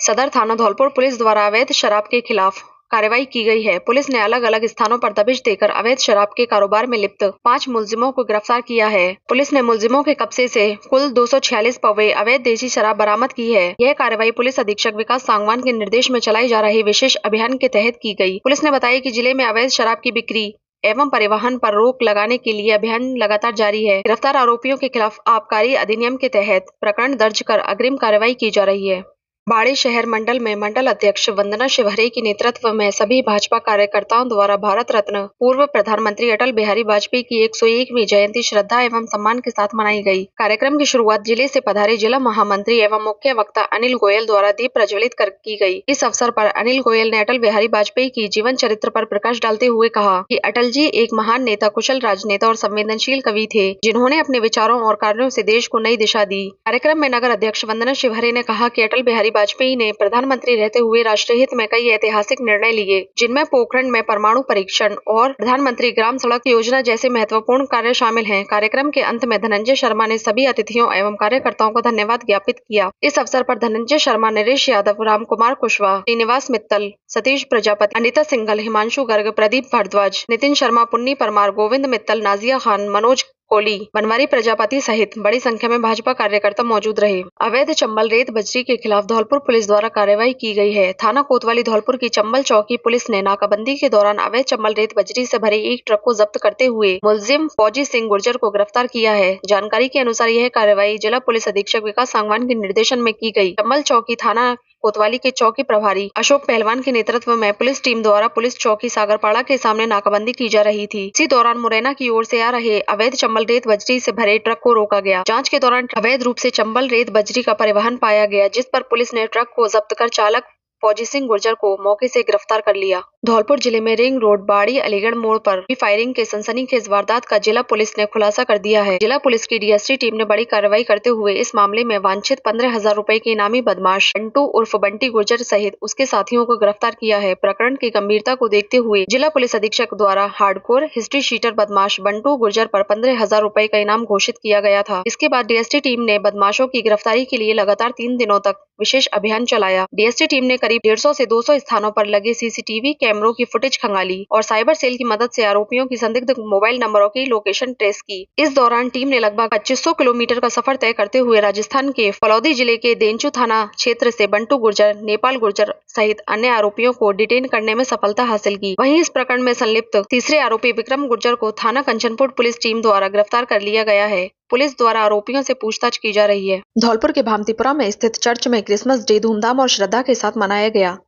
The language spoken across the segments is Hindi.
सदर थाना धौलपुर पुलिस द्वारा अवैध शराब के खिलाफ कार्रवाई की गई है। पुलिस ने अलग अलग स्थानों पर दबिश देकर अवैध शराब के कारोबार में लिप्त 5 मुलजिमों को गिरफ्तार किया है। पुलिस ने मुलजिमों के कब्जे से कुल 246 पौवे अवैध देसी शराब बरामद की है। यह कार्रवाई पुलिस अधीक्षक विकास सांगवान के निर्देश में चलाई जा रही विशेष अभियान के तहत की गई। पुलिस ने बताया कि जिले में अवैध शराब की बिक्री एवं परिवहन पर रोक लगाने के लिए अभियान लगातार जारी है। गिरफ्तार आरोपियों के खिलाफ आबकारी अधिनियम के तहत प्रकरण दर्ज कर अग्रिम कार्रवाई की जा रही है। बाड़ी शहर मंडल में मंडल अध्यक्ष वंदना शिवहरे के नेतृत्व में सभी भाजपा कार्यकर्ताओं द्वारा भारत रत्न पूर्व प्रधानमंत्री अटल बिहारी वाजपेयी की 101वीं जयंती श्रद्धा एवं सम्मान के साथ मनाई गई। कार्यक्रम की शुरुआत जिले से पधारे जिला महामंत्री एवं मुख्य वक्ता अनिल गोयल द्वारा दीप प्रज्वलित कर की गई। इस अवसर पर अनिल गोयल ने अटल बिहारी वाजपेयी की जीवन चरित्र पर प्रकाश डालते हुए कहा कि अटल जी एक महान नेता, कुशल राजनेता और संवेदनशील कवि थे, जिन्होंने अपने विचारों और कार्यों से देश को नई दिशा दी। कार्यक्रम में नगर अध्यक्ष वंदना शिवहरे ने कहा कि अटल बिहारी वाजपेयी ने प्रधानमंत्री रहते हुए राष्ट्र हित में कई ऐतिहासिक निर्णय लिए, जिनमें पोखरण में परमाणु परीक्षण और प्रधानमंत्री ग्राम सड़क योजना जैसे महत्वपूर्ण कार्य शामिल हैं। कार्यक्रम के अंत में धनंजय शर्मा ने सभी अतिथियों एवं कार्यकर्ताओं को धन्यवाद ज्ञापित किया। इस अवसर पर धनंजय शर्मा, नरेश यादव, राम कुमार कुशवाहा, श्रीनिवास मित्तल, सतीश प्रजापति, अनिता सिंघल, हिमांशु गर्ग, प्रदीप भारद्वाज, नितिन शर्मा, पुन्नी परमार, गोविंद मित्तल, नाजिया खान, मनोज कोली, बनवारी प्रजापति सहित बड़ी संख्या में भाजपा कार्यकर्ता मौजूद रहे। अवैध चंबल रेत बजरी के खिलाफ धौलपुर पुलिस द्वारा कार्रवाई की गई है। थाना कोतवाली धौलपुर की चंबल चौकी पुलिस ने नाकाबंदी के दौरान अवैध चंबल रेत बजरी से भरे एक ट्रक को जब्त करते हुए मुलजिम फौजी सिंह गुर्जर को गिरफ्तार किया है। जानकारी के अनुसार यह कार्रवाई जिला पुलिस अधीक्षक विकास सांगवान के निर्देशन में की गई। चंबल चौकी थाना कोतवाली के चौकी प्रभारी अशोक पहलवान के नेतृत्व में पुलिस टीम द्वारा पुलिस चौकी सागरपाड़ा के सामने नाकाबंदी की जा रही थी। इसी दौरान मुरैना की ओर से आ रहे अवैध चंबल रेत बजरी से भरे ट्रक को रोका गया। जांच के दौरान अवैध रूप से चंबल रेत बजरी का परिवहन पाया गया, जिस पर पुलिस ने ट्रक को जब्त कर चालक फौजी सिंह गुर्जर को मौके से गिरफ्तार कर लिया। धौलपुर जिले में रिंग रोड बाड़ी अलीगढ़ मोड़ पर फायरिंग के सनसनीखेज वारदात का जिला पुलिस ने खुलासा कर दिया है। जिला पुलिस की डीएसटी टीम ने बड़ी कार्रवाई करते हुए इस मामले में वांछित 15,000 रुपए के इनामी बदमाश बंटू उर्फ बंटी गुर्जर सहित उसके साथियों को गिरफ्तार किया है। प्रकरण की गंभीरता को देखते हुए जिला पुलिस अधीक्षक द्वारा हार्डकोर हिस्ट्री शीटर बदमाश बंटू गुर्जर पर 15,000 रुपए का इनाम घोषित किया गया था। इसके बाद डीएसटी टीम ने बदमाशों की गिरफ्तारी के लिए लगातार 3 दिनों तक विशेष अभियान चलाया। डीएसटी टीम ने करीब 150 से 200 स्थानों पर लगे सीसीटीवी कैमरों की फुटेज खंगाली और साइबर सेल की मदद से आरोपियों की संदिग्ध मोबाइल नंबरों की लोकेशन ट्रेस की। इस दौरान टीम ने लगभग 2500 किलोमीटर का सफर तय करते हुए राजस्थान के फलौदी जिले के देंचू थाना क्षेत्र से बंटू गुर्जर, नेपाल गुर्जर सहित अन्य आरोपियों को डिटेन करने में सफलता हासिल की। वहीं इस प्रकरण में संलिप्त तीसरे आरोपी विक्रम गुर्जर को थाना कंचनपुर पुलिस टीम द्वारा गिरफ्तार कर लिया गया है। पुलिस द्वारा आरोपियों से पूछताछ की जा रही है। धौलपुर के भामतीपुरा में स्थित चर्च में क्रिसमस डे धूमधाम और श्रद्धा के साथ मनाया गया।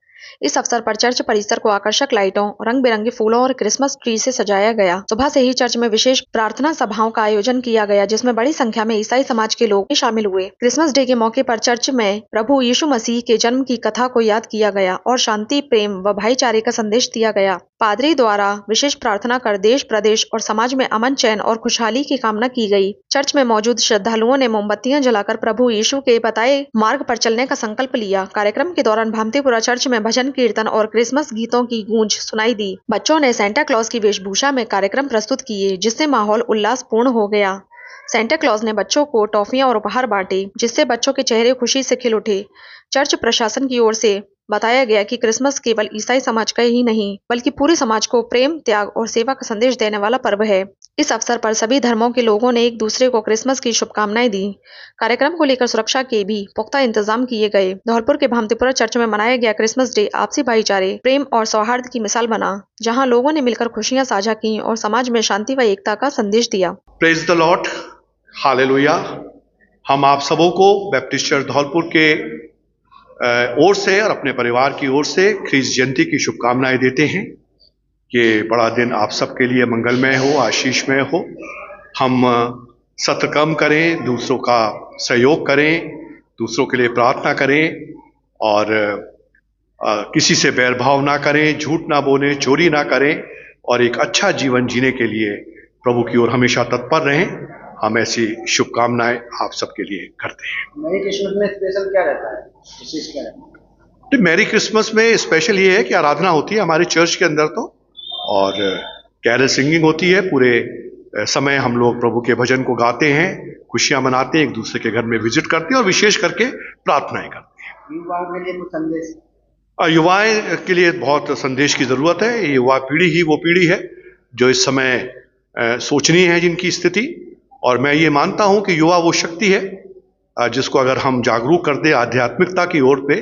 इस अवसर पर चर्च परिसर को आकर्षक लाइटों, रंग बिरंगे फूलों और क्रिसमस ट्री से सजाया गया। सुबह से ही चर्च में विशेष प्रार्थना सभाओं का आयोजन किया गया, जिसमें बड़ी संख्या में ईसाई समाज के लोग शामिल हुए। क्रिसमस डे के मौके पर चर्च में प्रभु यीशु मसीह के जन्म की कथा को याद किया गया और शांति, प्रेम व भाईचारे का संदेश दिया गया। पादरी द्वारा विशेष प्रार्थना कर देश, प्रदेश और समाज में अमन, चैन और खुशहाली की कामना की गई। चर्च में मौजूद श्रद्धालुओं ने मोमबत्तियां जलाकर प्रभु यीशु के बताए मार्ग पर चलने का संकल्प लिया। कार्यक्रम के दौरान भामतीपुरा चर्च में भजन कीर्तन और क्रिसमस गीतों की गूंज सुनाई दी। बच्चों ने सेंटा क्लॉज की वेशभूषा में कार्यक्रम प्रस्तुत किए, जिससे माहौल उल्लासपूर्ण हो गया। सेंटा क्लॉज ने बच्चों को टॉफियां और उपहार बांटे, जिससे बच्चों के चेहरे खुशी से खिल उठे। चर्च प्रशासन की ओर से बताया गया कि क्रिसमस केवल ईसाई समाज का ही नहीं, बल्कि पूरे समाज को प्रेम, त्याग और सेवा का संदेश देने वाला पर्व है। इस अवसर पर सभी धर्मों के लोगों ने एक दूसरे को क्रिसमस की शुभकामनाएं दी। कार्यक्रम को लेकर सुरक्षा के भी पुख्ता इंतजाम किए गए। धौलपुर के भामतीपुरा चर्च में मनाया गया क्रिसमस डे आपसी भाईचारे, प्रेम और सौहार्द की मिसाल बना, जहां लोगों ने मिलकर खुशियां साझा की और समाज में शांति व एकता का संदेश दिया। Praise the Lord, hallelujah. हम आप सबों को बैप्टिस्ट चर्च धौलपुर के ओर से और अपने परिवार की ओर से ख्रीस्त जयंती की शुभकामनाएं देते हैं। ये बड़ा दिन आप सबके लिए मंगलमय हो, आशीषमय हो। हम सत्कर्म करें, दूसरों का सहयोग करें, दूसरों के लिए प्रार्थना करें और किसी से बैरभाव ना करें, झूठ ना बोलें, चोरी ना करें और एक अच्छा जीवन जीने के लिए प्रभु की ओर हमेशा तत्पर रहें। हम ऐसी शुभकामनाएं आप सबके लिए करते हैं। मैरी क्रिसमस में स्पेशल क्या रहता है? विशेष क्या रहता है? मैरी क्रिसमस में स्पेशल ये है कि आराधना होती है हमारे चर्च के अंदर तो, और कैरल सिंगिंग होती है। पूरे समय हम लोग प्रभु के भजन को गाते हैं, खुशियां मनाते हैं, एक दूसरे के घर में विजिट करते हैं और विशेष करके प्रार्थनाएं करते हैं। युवाओं के लिए कुछ संदेश? युवाएं के लिए बहुत संदेश की ज़रूरत है। ये युवा पीढ़ी ही वो पीढ़ी है जो इस समय सोचनी है जिनकी स्थिति, और मैं ये मानता हूं कि युवा वो शक्ति है जिसको अगर हम जागरूक कर दें आध्यात्मिकता की ओर पे,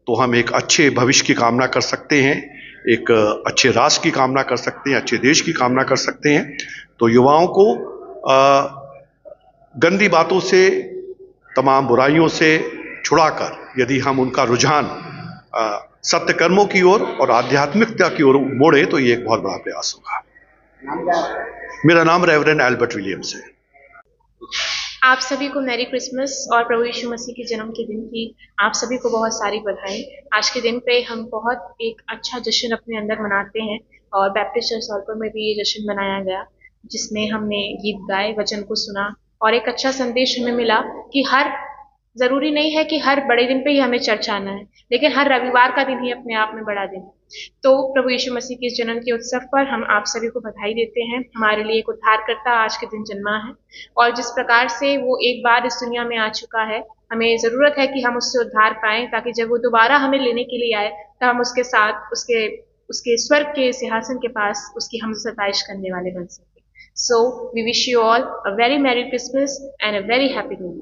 तो हम एक अच्छे भविष्य की कामना कर सकते हैं, एक अच्छे राष्ट्र की कामना कर सकते हैं, अच्छे देश की कामना कर सकते हैं। तो युवाओं को गंदी बातों से, तमाम बुराइयों से छुड़ाकर यदि हम उनका रुझान सत्य कर्मों की ओर और आध्यात्मिकता की ओर मोड़े तो ये एक बहुत बड़ा प्रयास होगा। नाम क्या है? मेरा नाम रेवरेंड एल्बर्ट विलियम्स है। आप सभी को मैरी क्रिसमस और प्रभु यीशु मसीह के जन्म के दिन की आप सभी को बहुत सारी बधाई। आज के दिन पे हम बहुत एक अच्छा जश्न अपने अंदर मनाते हैं और बैप्टिस्ट चर्च धौलपुर में भी ये जश्न मनाया गया, जिसमें हमने गीत गाए, वचन को सुना और एक अच्छा संदेश हमें मिला कि जरूरी नहीं है कि हर बड़े दिन पे ही हमें चर्च आना है, लेकिन हर रविवार का दिन ही अपने आप में बड़ा दिन है। तो प्रभु यीशु मसीह के जन्म के उत्सव पर हम आप सभी को बधाई देते हैं। हमारे लिए एक उद्धारकर्ता आज के दिन जन्मा है और जिस प्रकार से वो एक बार इस दुनिया में आ चुका है, हमें जरूरत है कि हम उससे उद्धार पाएं, ताकि जब वो दोबारा हमें लेने के लिए आए तो हम उसके साथ उसके स्वर्ग के सिंहासन के पास उसकी हम सताइश करने वाले बन सके। So we wish you all a very merry Christmas and a very happy new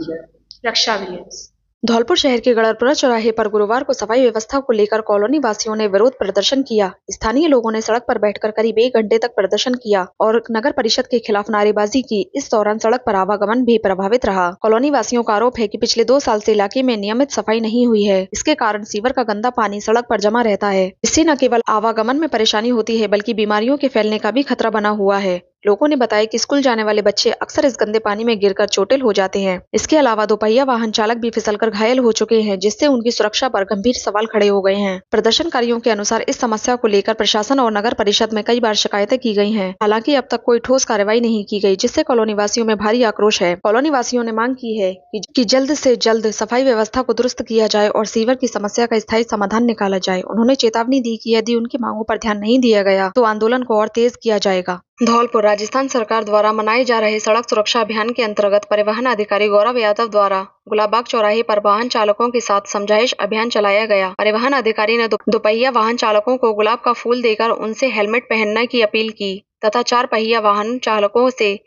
year. Raksha Williams. Dholpur शहर के गड़रपुरा चौराहे पर गुरुवार को सफाई व्यवस्था को लेकर कॉलोनी वासियों ने विरोध प्रदर्शन किया। स्थानीय लोगों ने सड़क पर बैठकर करीब 1 घंटे तक प्रदर्शन किया और नगर परिषद के खिलाफ नारेबाजी की। इस दौरान सड़क पर आवागमन भी प्रभावित रहा। कॉलोनी वासियों का आरोप है कि पिछले 2 साल से इलाके में नियमित सफाई नहीं हुई है। इसके कारण सीवर का गंदा पानी सड़क पर जमा रहता है। इससे न केवल आवागमन में परेशानी होती है, बल्कि बीमारियों के फैलने का भी खतरा बना हुआ है। लोगों ने बताया कि स्कूल जाने वाले बच्चे अक्सर इस गंदे पानी में गिरकर चोटिल हो जाते हैं। इसके अलावा दोपहिया वाहन चालक भी फिसलकर घायल हो चुके हैं, जिससे उनकी सुरक्षा पर गंभीर सवाल खड़े हो गए हैं। प्रदर्शनकारियों के अनुसार इस समस्या को लेकर प्रशासन और नगर परिषद में कई बार शिकायतें की गई हैं। हालांकि अब तक कोई ठोस कार्रवाई नहीं की गई, जिससे कॉलोनी वासियों में भारी आक्रोश है। कॉलोनी वासियों ने मांग की है कि जल्द से जल्द सफाई व्यवस्था को दुरुस्त किया जाए और सीवर की समस्या का स्थायी समाधान निकाला जाए। उन्होंने चेतावनी दी कि यदि उनकी मांगों पर ध्यान नहीं दिया गया तो आंदोलन को और तेज किया जाएगा। धौलपुर राजस्थान सरकार द्वारा मनाए जा रहे सड़क सुरक्षा अभियान के अंतर्गत परिवहन अधिकारी गौरव यादव द्वारा गुलाबबाग चौराहे पर वाहन चालकों के साथ समझाइश अभियान चलाया गया। परिवहन अधिकारी ने दोपहिया वाहन चालकों को गुलाब का फूल देकर उनसे हेलमेट पहनने की अपील की तथा 4 पहिया वाहन चालकों से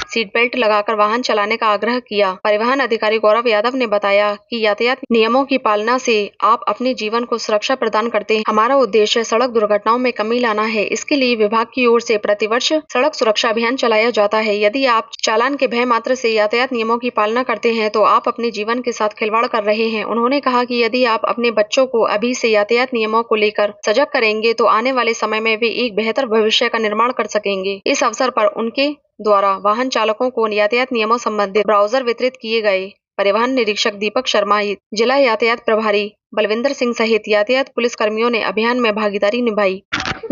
सीट बेल्ट लगाकर वाहन चलाने का आग्रह किया। परिवहन अधिकारी गौरव यादव ने बताया कि यातायात नियमों की पालना से आप अपने जीवन को सुरक्षा प्रदान करते हैं। हमारा उद्देश्य सड़क दुर्घटनाओं में कमी लाना है। इसके लिए विभाग की ओर से प्रतिवर्ष सड़क सुरक्षा अभियान चलाया जाता है। यदि आप चालान के भय मात्र से यातायात नियमों की पालना करते हैं तो आप अपने जीवन के साथ खिलवाड़ कर रहे हैं। उन्होंने कहा कि यदि आप अपने बच्चों को अभी से यातायात नियमों को लेकर सजग करेंगे तो आने वाले समय में वे एक बेहतर भविष्य का निर्माण कर सकेंगे। इस अवसर पर उनके द्वारा वाहन चालकों को यातायात नियमों संबंधित ब्राउजर वितरित किए गए। परिवहन निरीक्षक दीपक शर्मा, जिला यातायात प्रभारी बलविंदर सिंह सहित यातायात पुलिस कर्मियों ने अभियान में भागीदारी निभाई।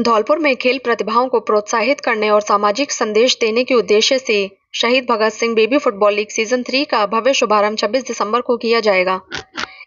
धौलपुर में खेल प्रतिभाओं को प्रोत्साहित करने और सामाजिक संदेश देने के उद्देश्य से शहीद Bhagat Singh baby football league season 3 का भव्य शुभारंभ 26 दिसंबर को किया जाएगा।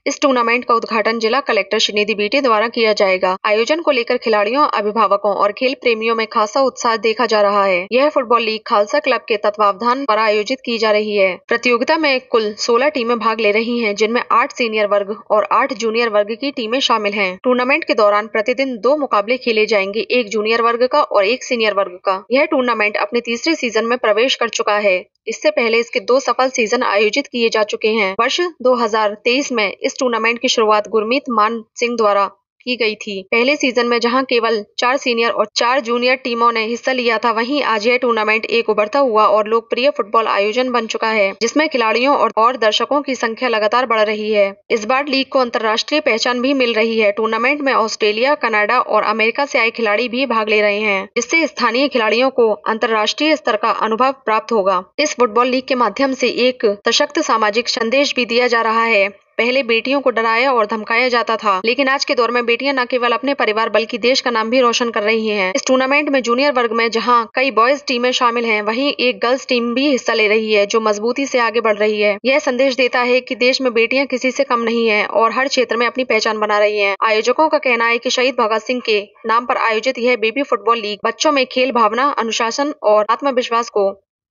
इस टूर्नामेंट का उद्घाटन जिला कलेक्टर श्रीनिधि बीटे द्वारा किया जाएगा। आयोजन को लेकर खिलाड़ियों, अभिभावकों और खेल प्रेमियों में खासा उत्साह देखा जा रहा है। यह फुटबॉल लीग खालसा क्लब के तत्वावधान पर आयोजित की जा रही है। प्रतियोगिता में कुल 16 टीमें भाग ले रही हैं, जिनमें 8 सीनियर वर्ग और 8 जूनियर वर्ग की टीमें शामिल हैं। टूर्नामेंट के दौरान प्रतिदिन 2 मुकाबले खेले जाएंगे, एक जूनियर वर्ग का और एक सीनियर वर्ग का। यह टूर्नामेंट अपने तीसरे सीजन में प्रवेश कर चुका है। इससे पहले इसके 2 सफल सीजन आयोजित किए जा चुके हैं। वर्ष 2023 में इस टूर्नामेंट की शुरुआत गुरमीत मान सिंह द्वारा की गई थी। पहले सीजन में जहां केवल 4 सीनियर और 4 जूनियर टीमों ने हिस्सा लिया था, वहीं आज यह टूर्नामेंट एक उभरता हुआ और लोकप्रिय फुटबॉल आयोजन बन चुका है, जिसमें खिलाड़ियों और दर्शकों की संख्या लगातार बढ़ रही है। इस बार लीग को अंतर्राष्ट्रीय पहचान भी मिल रही है। टूर्नामेंट में ऑस्ट्रेलिया, कनाडा और अमेरिका से आए खिलाड़ी भी भाग ले रहे हैं, जिससे स्थानीय खिलाड़ियों को अंतर्राष्ट्रीय स्तर का अनुभव प्राप्त होगा। इस फुटबॉल लीग के माध्यम से एक सशक्त सामाजिक संदेश भी दिया जा रहा है। पहले बेटियों को डराया और धमकाया जाता था, लेकिन आज के दौर में बेटियां न केवल अपने परिवार बल्कि देश का नाम भी रोशन कर रही हैं। इस टूर्नामेंट में जूनियर वर्ग में जहां कई बॉयज टीमें शामिल हैं, वहीं एक गर्ल्स टीम भी हिस्सा ले रही है, जो मजबूती से आगे बढ़ रही है। यह संदेश देता है कि देश में बेटियां किसी से कम नहीं है और हर क्षेत्र में अपनी पहचान बना रही है। आयोजकों का कहना है कि शहीद भगत सिंह के नाम पर आयोजित यह बेबी फुटबॉल लीग बच्चों में खेल भावना, अनुशासन और आत्मविश्वास को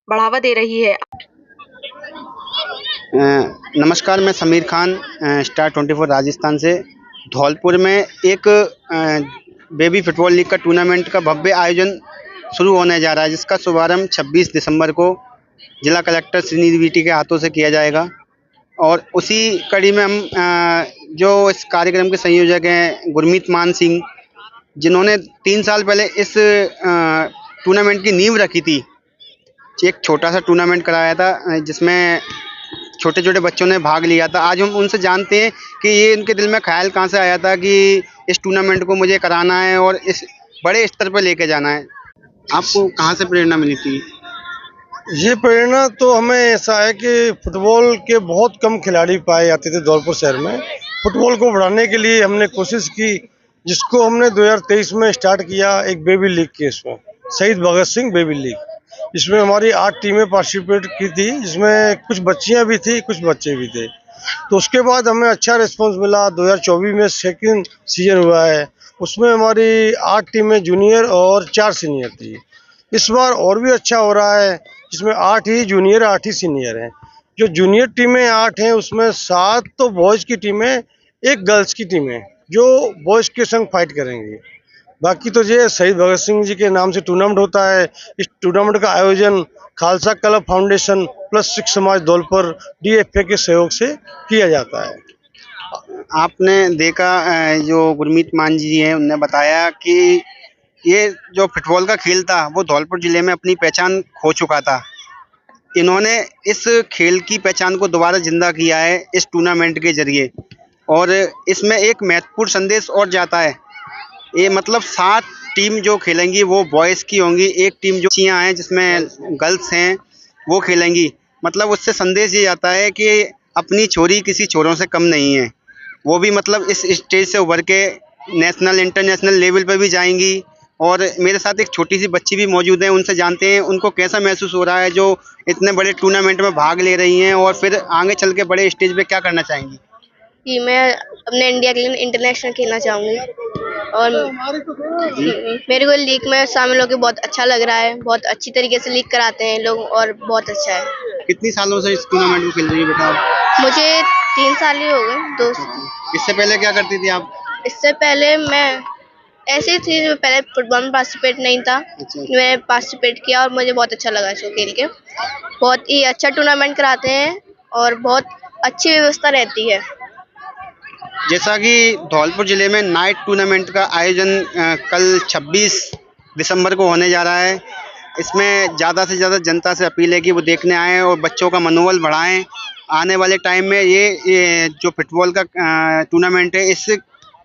बढ़ावा दे रही है। नमस्कार, मैं समीर खान स्टार 24 राजस्थान से। धौलपुर में एक बेबी फुटबॉल लीग का टूर्नामेंट का भव्य आयोजन शुरू होने जा रहा है, जिसका शुभारंभ 26 दिसंबर को जिला कलेक्टर श्रीनिधि वीटी के हाथों से किया जाएगा। और उसी कड़ी में हम जो इस कार्यक्रम के संयोजक हैं गुरमीत मान सिंह, जिन्होंने 3 साल पहले इस टूर्नामेंट की नींव रखी थी। एक छोटा सा टूर्नामेंट कराया था जिसमें छोटे छोटे बच्चों ने भाग लिया था। आज हम उनसे जानते हैं कि ये इनके दिल में ख्याल कहाँ से आया था कि इस टूर्नामेंट को मुझे कराना है और इस बड़े स्तर पर लेके जाना है। आपको कहाँ से प्रेरणा मिली थी? ये प्रेरणा तो हमें ऐसा है कि फुटबॉल के बहुत कम खिलाड़ी पाए जाते थे धौलपुर शहर में। फुटबॉल को बढ़ाने के लिए हमने कोशिश की, जिसको हमने 2023 में स्टार्ट किया एक बेबी लीग के इसमें, शहीद भगत सिंह बेबी लीग। इसमें हमारी 8 टीमें पार्टिसिपेट की थी, जिसमें कुछ बच्चियां भी थी, कुछ बच्चे भी थे। तो उसके बाद हमें अच्छा रिस्पांस मिला। 2024 में सेकंड सीजन हुआ है, उसमें हमारी 8 टीमें जूनियर और 4 सीनियर थी। इस बार और भी अच्छा हो रहा है, जिसमें 8 ही जूनियर 8 ही सीनियर हैं। जो जूनियर टीमें 8 हैं, उसमें 7 तो बॉयज़ की टीमें, 1 गर्ल्स की टीम है जो बॉयज़ के संग फाइट करेंगी। बाकी तो ये शहीद भगत सिंह जी के नाम से टूर्नामेंट होता है। इस टूर्नामेंट का आयोजन Khalsa club foundation plus Sikh समाज धौलपुर DFA के सहयोग से किया जाता है। आपने देखा जो गुरमीत मान जी हैं, उन्होंने बताया कि ये जो फुटबॉल का खेल था वो धौलपुर ज़िले में अपनी पहचान खो चुका था। इन्होंने इस खेल की पहचान को दोबारा जिंदा किया है इस टूर्नामेंट के जरिए, और इसमें एक महत्वपूर्ण संदेश और जाता है। ये मतलब 7 टीम जो खेलेंगी वो बॉयज़ की होंगी, 1 टीम जो बच्चियाँ हैं जिसमें गर्ल्स हैं वो खेलेंगी। मतलब उससे संदेश ये जाता है कि अपनी छोरी किसी छोरों से कम नहीं है। वो भी मतलब इस स्टेज से उभर के नेशनल इंटरनेशनल लेवल पर भी जाएंगी। और मेरे साथ एक छोटी सी बच्ची भी मौजूद है, उनसे जानते हैं उनको कैसा महसूस हो रहा है जो इतने बड़े टूर्नामेंट में भाग ले रही हैं और फिर आगे चल के बड़े स्टेज पे क्या करना चाहेंगी। कि मैं अपने इंडिया के लिए इंटरनेशनल खेलना चाहूँगी और मेरे को लीग में शामिल होकर बहुत अच्छा लग रहा है। बहुत अच्छी तरीके से लीग कराते हैं लोग और बहुत अच्छा है। कितनी सालों से इस टूर्नामेंट को खेल रही है बेटा? मुझे 3 साल ही हो गए, 2। इससे पहले क्या करती थी आप? इससे पहले मैं ऐसे ही थी, जो पहले फुटबॉल में पार्टिसिपेट नहीं था। मैंने पार्टिसिपेट किया और मुझे बहुत अच्छा लगा इसको खेल के। बहुत ही अच्छा टूर्नामेंट कराते हैं और बहुत अच्छी व्यवस्था रहती है। जैसा कि धौलपुर ज़िले में नाइट टूर्नामेंट का आयोजन कल 26 दिसंबर को होने जा रहा है। इसमें ज़्यादा से ज़्यादा जनता से अपील है कि वो देखने आएँ और बच्चों का मनोबल बढ़ाएं। आने वाले टाइम में ये जो फुटबॉल का टूर्नामेंट है, इस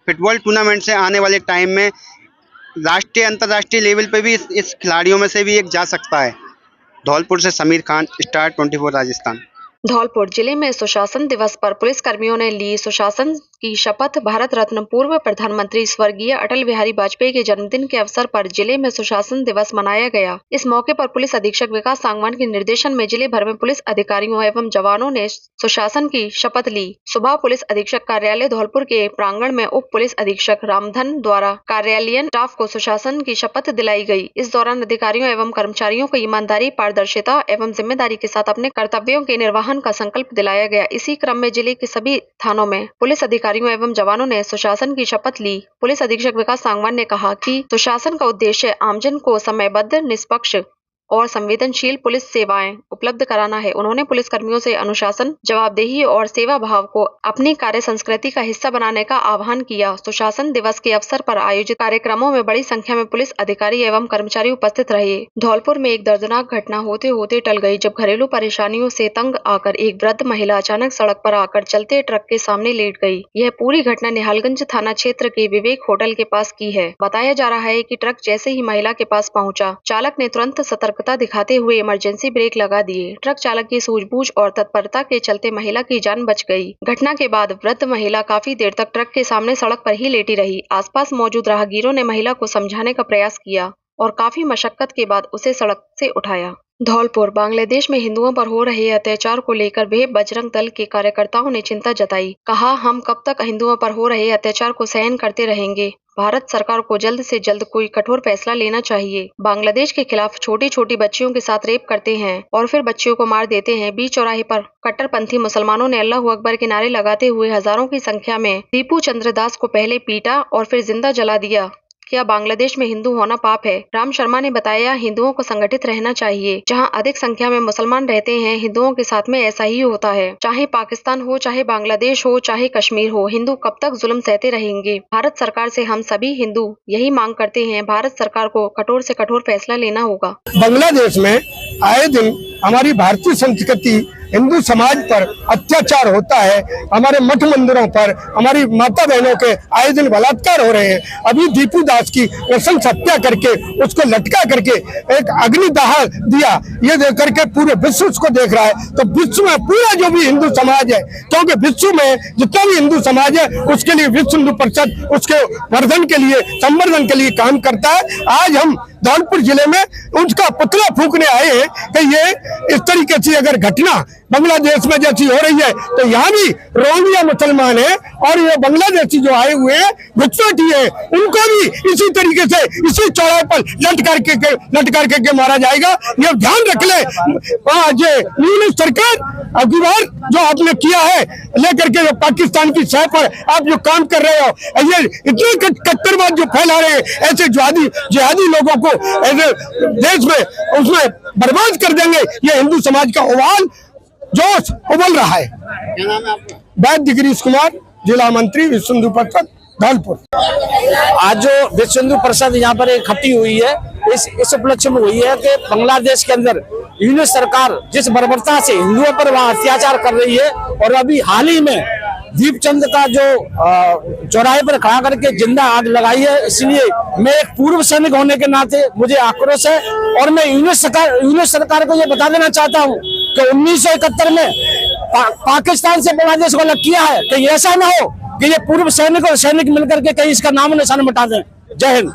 फुटबॉल टूर्नामेंट से आने वाले टाइम में राष्ट्रीय अंतर्राष्ट्रीय लेवल पे भी इस खिलाड़ियों में से भी एक जा सकता है। धौलपुर से समीर खान, स्टार 24 राजस्थान। धौलपुर जिले में सुशासन दिवस पर पुलिस कर्मियों ने ली सुशासन की शपथ। भारत रत्न पूर्व प्रधानमंत्री स्वर्गीय अटल बिहारी वाजपेयी के जन्मदिन के अवसर पर जिले में सुशासन दिवस मनाया गया। इस मौके पर पुलिस अधीक्षक विकास सांगवान के निर्देशन में जिले भर में पुलिस अधिकारियों एवं जवानों ने सुशासन की शपथ ली। सुबह पुलिस अधीक्षक कार्यालय धौलपुर के प्रांगण में उप पुलिस अधीक्षक रामधन द्वारा कार्यालयीन स्टाफ को सुशासन की शपथ दिलाई गई। इस दौरान अधिकारियों एवं कर्मचारियों को ईमानदारी, पारदर्शिता एवं जिम्मेदारी के साथ अपने कर्तव्यों के निर्वहन का संकल्प दिलाया गया। इसी क्रम में जिले के सभी थानों में पुलिस अधिकारियों एवं जवानों ने सुशासन की शपथ ली। पुलिस अधीक्षक विकास सांगवान ने कहा कि सुशासन का उद्देश्य आमजन को समयबद्ध, निष्पक्ष और संवेदनशील पुलिस सेवाएं उपलब्ध कराना है। उन्होंने पुलिस कर्मियों से अनुशासन, जवाबदेही और सेवा भाव को अपनी कार्य संस्कृति का हिस्सा बनाने का आह्वान किया। सुशासन दिवस के अवसर पर आयोजित कार्यक्रमों में बड़ी संख्या में पुलिस अधिकारी एवं कर्मचारी उपस्थित रहे। धौलपुर में एक दर्दनाक घटना होते होते टल गई, जब घरेलू परेशानियों से तंग आकर एक वृद्ध महिला अचानक सड़क पर आकर चलते ट्रक के सामने लेट गई। यह पूरी घटना निहालगंज थाना क्षेत्र के विवेक होटल के पास की है। बताया जा रहा है कि ट्रक जैसे ही महिला के पास पहुंचा, चालक ने तुरंत सतर्कता दिखाते हुए इमरजेंसी ब्रेक लगा दिए। ट्रक चालक की सूझबूझ और तत्परता के चलते महिला की जान बच गई। घटना के बाद वृद्ध महिला काफी देर तक ट्रक के सामने सड़क पर ही लेटी रही। आसपास मौजूद राहगीरों ने महिला को समझाने का प्रयास किया और काफी मशक्कत के बाद उसे सड़क से उठाया। धौलपुर बांग्लादेश में हिंदुओं पर हो रहे अत्याचार को लेकर वे बजरंग दल के कार्यकर्ताओं ने चिंता जताई। कहा, हम कब तक हिंदुओं पर हो रहे अत्याचार को सहन करते रहेंगे। भारत सरकार को जल्द से जल्द कोई कठोर फैसला लेना चाहिए। बांग्लादेश के खिलाफ छोटी छोटी बच्चियों के साथ रेप करते हैं और फिर बच्चियों को मार देते हैं। बीच चौराहे पर कट्टरपंथी मुसलमानों ने अल्लाहू अकबर के नारे लगाते हुए हजारों की संख्या में दीपू चंद्र दास को पहले पीटा और फिर जिंदा जला दिया। क्या बांग्लादेश में हिंदू होना पाप है? राम शर्मा ने बताया, हिंदुओं को संगठित रहना चाहिए। जहां अधिक संख्या में मुसलमान रहते हैं, हिंदुओं के साथ में ऐसा ही होता है। चाहे पाकिस्तान हो, चाहे बांग्लादेश हो, चाहे कश्मीर हो, हिंदू कब तक जुल्म सहते रहेंगे? भारत सरकार से हम सभी हिंदू यही मांग करते हैं, भारत सरकार को कठोर से कठोर फैसला लेना होगा। बांग्लादेश में आए दिन हमारी भारतीय संस्कृति हिंदू समाज पर अत्याचार होता है। हमारे मठ मंदिरों पर हमारी माता बहनों के आए दिन बलात्कार हो रहे हैं। अभी दीपू दास की नृशंस हत्या करके उसको लटका करके एक अग्निदाह दिया, ये देख करके पूरे विश्व उसको देख रहा है। तो विश्व में पूरा जो भी हिंदू समाज है, क्योंकि विश्व में जितना भी हिंदू समाज है उसके लिए विश्व हिंदू परिषद उसके वर्धन के लिए, संवर्धन के लिए काम करता है। आज हम धौलपुर जिले में उसका पुतला फूंकने आए हैं कि ये इस तरीके से अगर घटना बांग्लादेश में जैसी हो रही है तो यहाँ भी रोहिंग्या मुसलमान है और ये बांग्लादेशी जो आए हुए हैं घुसपैठी है, उनको भी इसी तरीके से इसी चौराहे पर लट करके मारा जाएगा। ये ध्यान रख ले। ये यूनियन सरकार अगली बार जो आपने किया है लेकर के पाकिस्तान की सह पर आप जो काम कर रहे हो, ये इतने कट्टरवाद जो फैला रहे हैं, ऐसे जिहादी लोगों को ऐसे देश में उसमें बर्बाद कर देंगे। ये हिंदू समाज का उबाल जोश उबल रहा है। वैद्य गिरीश कुमार, जिला मंत्री, विश्व हिंदू परिषद धौलपुर। आज जो विश्व हिंदू परिषद यहाँ पर इकट्ठी हुई है, इस उपलक्ष्य में हुई है कि बांग्लादेश के अंदर यूनियन सरकार जिस बर्बरता से हिंदुओं पर वहाँ अत्याचार कर रही है, और अभी हाल ही में दीपचंद का जो चौराहे पर खड़ा करके जिंदा आग लगाई है, इसलिए मैं एक पूर्व सैनिक होने के नाते मुझे आक्रोश है। और मैं यूनियन सरकार को ये बता देना चाहता हूँ कि 1971 में पाकिस्तान से बांग्लादेश को अलग किया है, कि ऐसा ना हो कि ये पूर्व सैनिक और सैनिक मिलकर के कहीं इसका नाम निशान मिटा दें। जय हिंद।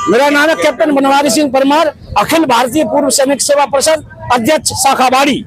मेरा नाम है कैप्टन बनवारी सिंह परमार, अखिल भारतीय पूर्व सैनिक सेवा परिषद अध्यक्ष शाखा बाड़ी।